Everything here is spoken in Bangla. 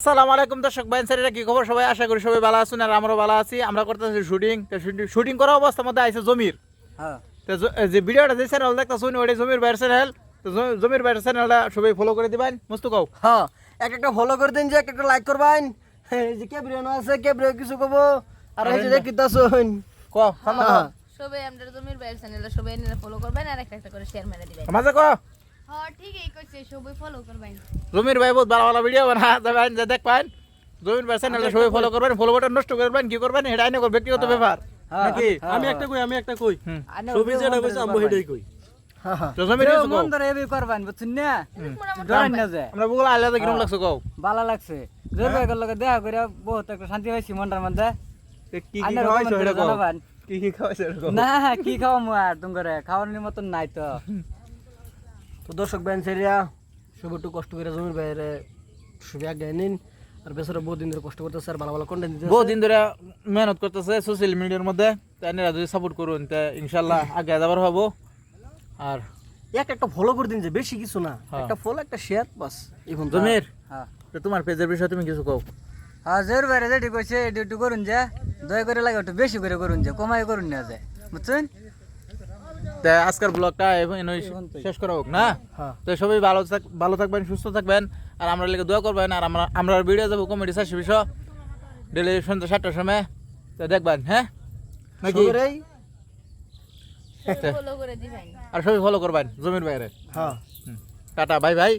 আসসালামু আলাইকুম দর্শক ভাই স্যারেরা কি খবর সবাই আশা করি সবাই ভালো আছেন আর আমরাও ভালো আছি আমরা করতেছি শুটিং করা অবস্থার মধ্যে আইছে জমির হ্যাঁ তো যে ভিডিওটা যে চ্যানেল দেখতেছেন ওইটা জমির বাইরের চ্যানেল তো জমির বাইরের চ্যানেলটা সবাই ফলো করে দিবেন মস্ত কও হ্যাঁ একটা ফলো করে দিন যে একটা লাইক করবেন এই যে কে বিরিয়ানি আছে কে বিরিয়ানি কিছু কব আর এই যে দেখিতাছুন ক সামনে ক সবাই আমাদের জমির বাইরের চ্যানেলটা সবাই নিয়ে ফলো করবেন আর একটা করে শেয়ার মেরে দিবেন মাঝে ক হ্যাঁ ঠিকই কইছে সবাই ফলো করবেন জমির ভাই বহুত ভালো ভালো ভিডিও বানা যাবেন যে দেখবেন জমির বাইরের চ্যানেলটা সবাই ফলো করবেন ফলো বাটন নষ্ট করবেন কি করবেন এটা আইনে ব্যক্তিগত ব্যাপার নাকি আমি একটা কই হুম। ছবি যেটা কইছে আমি হেডাই কই তো জমির কিছু কও মন ধরে এবি করবেন বুঝছেন না ডরাই না যায় আমরা বগুলা আইলা কিরম লাগছে কও ভালো লাগছে জয় ভাই লগে দেখা করে বহুত একটা শান্তি পাইছি মনটার মধ্যে কি কি আইনার খাওয়াইছো comment এটা করে কও জানাবেন। কি কি খাওয়াইছো এটা কও না কি খাওয়ামু আর তোমারে খাওয়ানোর মতন নাই তো তো দর্শক বেন সেরিয়া সব একটু কষ্ট করে জমির বাইরে সবই আগে নিন আর বেচারা বহু দিন ধরে কষ্ট করতেছে আর ভালো ভালো কন্টেন্ট দিতে বহু দিন ধরে মেহনত করতেছে সোশ্যাল মিডিয়ার মধ্যে তাই যদি সাপোর্ট করুন তা ইনশাল্লাহ আগে যাবার হবো আর একটা ফলো করে দিন যে বেশি কিছু না হ্যাঁ। একটা ফলো একটা শেয়ার বাস এখন জমির হ্যাঁ তো তোমার পেজের বিষয়ে তুমি কিছু কও হ্যাঁ জোর বাইরে যেটি কইছে এটি একটু করুন যে দয়া করে লাগে একটু বেশি করে করুন যে কমাই করুন না যায় বুঝছেন তা আজকের ব্লগটা শেষ করা হোক না হ্যাঁ। তো সবাই ভালো থাকবেন সুস্থ থাকবেন আর আমরা লেগে দোয়া করবেন আর আমরা ভিডিও যাবো কমেডি চারশো বিষয় ডেলি সন্ধ্যা 7টার সময় তো দেখবেন হ্যাঁ নাকি সবারই ফলো করে দিবেন আর সবাই ফলো করবেন জমির বাইরে হ্যাঁ টাটা বাই বাই